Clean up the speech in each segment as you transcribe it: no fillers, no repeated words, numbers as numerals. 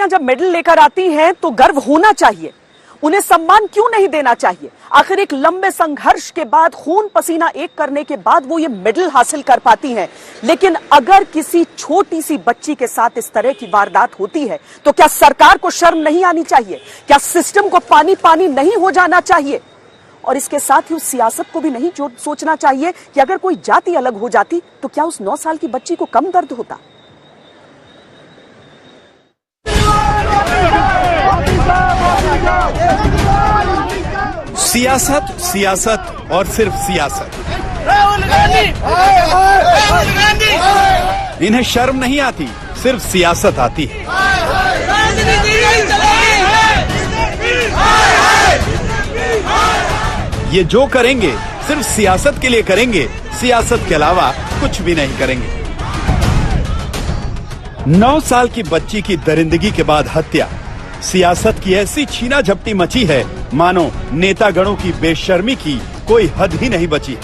बेटियां जब मेडल लेकर आती हैं तो गर्व होना चाहिए, उन्हें सम्मान क्यों नहीं देना चाहिए? आखिर एक लंबे संघर्ष के बाद, खून पसीना एक करने के बाद वो ये मेडल हासिल कर पाती हैं। लेकिन अगर किसी छोटी सी बच्ची के साथ इस तरह की वारदात होती है तो क्या सरकार को शर्म नहीं आनी चाहिए? क्या सिस्टम को पानी पानी नहीं हो जाना चाहिए? और इसके साथ ही उस सियासत को भी नहीं सोचना चाहिए कि अगर कोई जाति अलग हो जाती तो क्या उस 9 साल की बच्ची को कम दर्द होता? सियासत, सियासत और सिर्फ सियासत। इन्हें शर्म नहीं आती, सिर्फ सियासत आती है। ये जो करेंगे सिर्फ सियासत के लिए करेंगे, सियासत के अलावा कुछ भी नहीं करेंगे। 9 साल की बच्ची की दरिंदगी के बाद हत्या, सियासत की ऐसी छीना झपटी मची है मानो नेतागणों की बेशर्मी की कोई हद ही नहीं बची।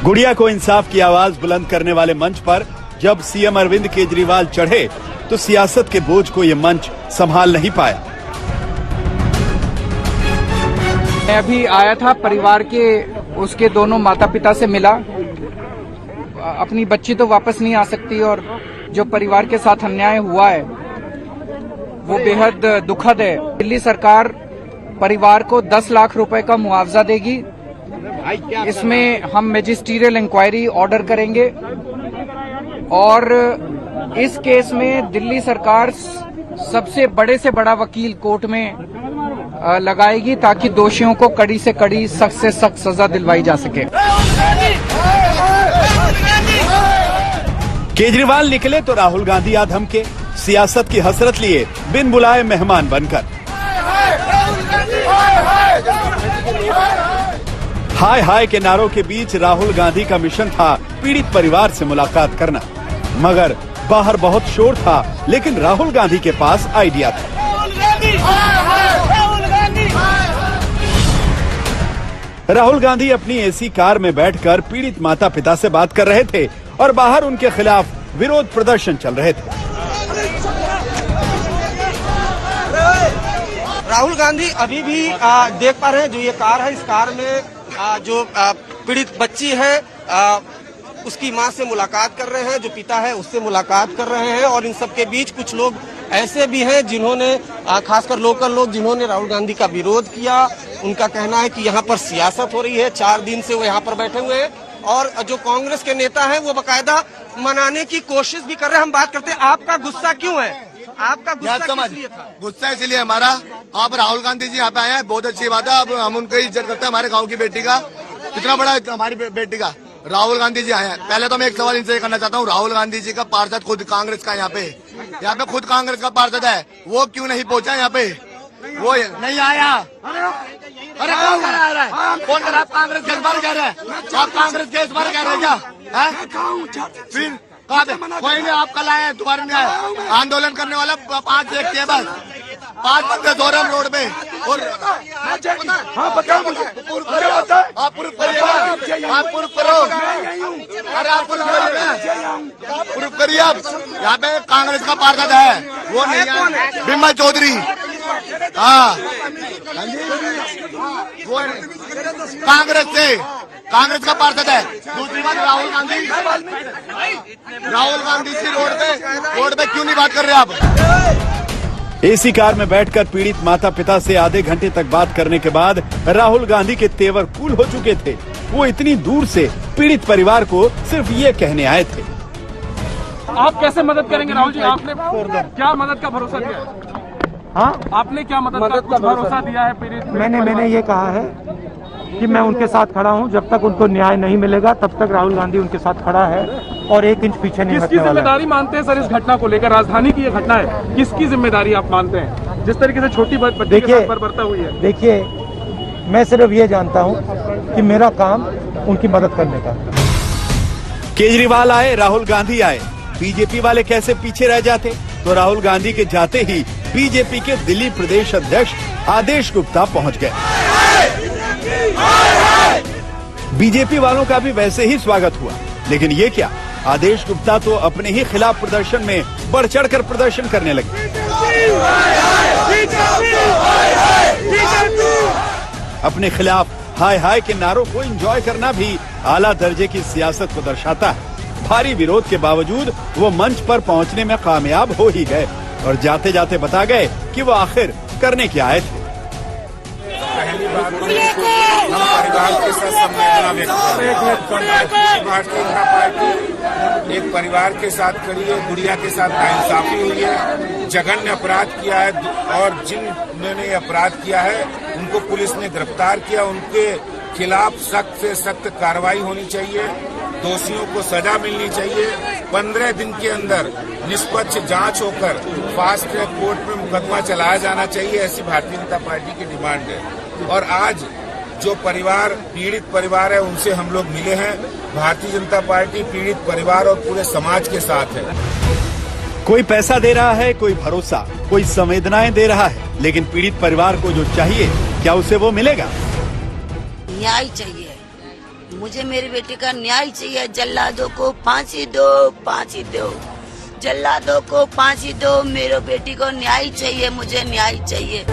गुड़िया को इंसाफ की आवाज बुलंद करने वाले मंच पर जब सीएम अरविंद केजरीवाल चढ़े तो सियासत के बोझ को ये मंच संभाल नहीं पाया। मैं अभी आया था, परिवार के उसके दोनों माता पिता से मिला। अपनी बच्ची तो वापस नहीं आ सकती और जो परिवार के साथ अन्याय हुआ है वो बेहद दुखद है। दिल्ली सरकार परिवार को 10 लाख रुपए का मुआवजा देगी। इसमें हम मैजिस्ट्रियल इंक्वायरी ऑर्डर करेंगे और इस केस में दिल्ली सरकार सबसे बड़े से बड़ा वकील कोर्ट में लगाएगी ताकि दोषियों को कड़ी से कड़ी, सख्त से सख्त सजा दिलवाई जा सके। केजरीवाल निकले तो राहुल गांधी आ धमके, सियासत की हसरत लिए बिन बुलाए मेहमान बनकर। हाय हाय के नारों के बीच राहुल गांधी का मिशन था पीड़ित परिवार से मुलाकात करना, मगर बाहर बहुत शोर था लेकिन राहुल गांधी के पास आइडिया था। राहुल गांधी अपनी एसी कार में बैठकर पीड़ित माता पिता से बात कर रहे थे और बाहर उनके खिलाफ विरोध प्रदर्शन चल रहे थे। राहुल गांधी अभी भी देख पा रहे हैं, जो ये कार है, इस कार में जो पीड़ित बच्ची है उसकी मां से मुलाकात कर रहे हैं, जो पिता है उससे मुलाकात कर रहे हैं। और इन सब के बीच कुछ लोग ऐसे भी हैं जिन्होंने, खासकर लोकल लोग जिन्होंने राहुल गांधी का विरोध किया। उनका कहना है कि यहाँ पर सियासत हो रही है। 4 दिन से वो यहाँ पर बैठे हुए हैं और जो कांग्रेस के नेता हैं वो बकायदा मनाने की कोशिश भी कर रहे हैं। हम बात करते हैं, आपका गुस्सा क्यों है? आपका गुस्सा किस लिए था? गुस्सा इसलिए हमारा, आप राहुल गांधी जी यहाँ पे आए हैं, बहुत अच्छी बात है। अब हम उनकी इज्जत करते हैं, हमारे गांव की बेटी का, कितना बड़ा हमारी बेटी का राहुल गांधी जी आए हैं। पहले तो मैं एक सवाल इनसे करना चाहता हूँ, राहुल गांधी जी का पार्षद खुद कांग्रेस का यहाँ पे खुद कांग्रेस का पार्षद है, वो क्यों नहीं पहुंचा यहाँ पे? वो नहीं आया। अरे कौन करा रहा है? कौन करा? आप कांग्रेस के इस बार कह रहे हैं? आप कांग्रेस के इस बार कह रहे हैं क्या? फिर कहा कोई नहीं, आप कल आए, दोबारा नहीं आए। आंदोलन करने वाला 5 एक के बस 5 बंदे जोरम रोड पे और आप प्रूफ करो। अरे आप प्रूफ करिए। आप यहाँ पे कांग्रेस का पार्षद है, वो नहीं है, बिमल चौधरी। हाँ, वो कांग्रेस का पार्षद है। दूसरी बात, राहुल गांधी जी रोड पे क्यों नहीं बात कर रहे आप? एसी कार में बैठकर पीड़ित माता पिता से आधे घंटे तक बात करने के बाद राहुल गांधी के तेवर कूल हो चुके थे। वो इतनी दूर से पीड़ित परिवार को सिर्फ ये कहने आए थे। आप कैसे मदद करेंगे राहुल जी? आपने क्या मदद का भरोसा दिया? हाँ, आपने क्या मदद का भरोसा दिया है पीड़ित? मैंने ये कहा है कि मैं उनके साथ खड़ा हूं, जब तक उनको न्याय नहीं मिलेगा तब तक राहुल गांधी उनके साथ खड़ा है और 1 इंच पीछे नहीं हटने वाला। किसकी जिम्मेदारी मानते हैं सर इस घटना को लेकर? राजधानी की ये घटना है, किसकी जिम्मेदारी आप मानते हैं जिस तरीके से छोटी बच्ची के साथ बर्बरता हुई है? देखिए, मैं सिर्फ ये जानता हूँ कि मेरा काम उनकी मदद करने का। केजरीवाल आए, राहुल गांधी आए, बीजेपी वाले कैसे पीछे रह जाते? तो राहुल गांधी के जाते ही बीजेपी के दिल्ली प्रदेश अध्यक्ष आदेश गुप्ता पहुंच गए। बीजेपी वालों का भी वैसे ही स्वागत हुआ, लेकिन ये क्या, आदेश गुप्ता तो अपने ही खिलाफ प्रदर्शन में बढ़ चढ़कर प्रदर्शन करने लगे। अपने खिलाफ हाय हाय के नारों को एंजॉय करना भी आला दर्जे की सियासत को दर्शाता है। भारी विरोध के बावजूद वो मंच पर पहुंचने में कामयाब हो ही गए और जाते जाते बता गए कि वो आखिर करने क्या आए थे। पहली बात हम परिवार के साथ संवेदना व्यक्त भारतीय जनता पार्टी एक परिवार के साथ खड़ी है। गुड़िया के साथ नाइंसाफी हुई है, जघन्य अपराध किया है और जिन्होंने अपराध किया है उनको पुलिस ने गिरफ्तार किया। उनके खिलाफ सख्त से सख्त कार्रवाई होनी चाहिए, दोषियों को सजा मिलनी चाहिए। 15 दिन के अंदर निष्पक्ष जांच होकर फास्ट ट्रैक कोर्ट में मुकदमा चलाया जाना चाहिए, ऐसी भारतीय जनता पार्टी की डिमांड है। और आज जो परिवार पीड़ित परिवार है उनसे हम लोग मिले हैं। भारतीय जनता पार्टी पीड़ित परिवार और पूरे समाज के साथ है। कोई पैसा दे रहा है, कोई भरोसा, कोई संवेदनाएं दे रहा है, लेकिन पीड़ित परिवार को जो चाहिए क्या उसे वो मिलेगा? न्याय चाहिए, मुझे मेरी बेटी का न्याय चाहिए। जल्लादों को फांसी दो, फांसी दो, जल्लादों को फांसी दो। मेरे बेटी को न्याय चाहिए, मुझे न्याय चाहिए।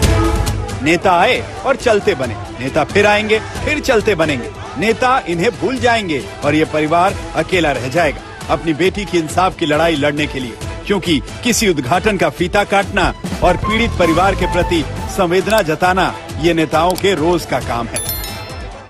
नेता आए और चलते बने, नेता फिर आएंगे, फिर चलते बनेंगे। नेता इन्हें भूल जाएंगे और ये परिवार अकेला रह जाएगा अपनी बेटी की इंसाफ की लड़ाई लड़ने के लिए, क्योंकि किसी उद्घाटन का फीता काटना और पीड़ित परिवार के प्रति संवेदना जताना ये नेताओं के रोज का काम है।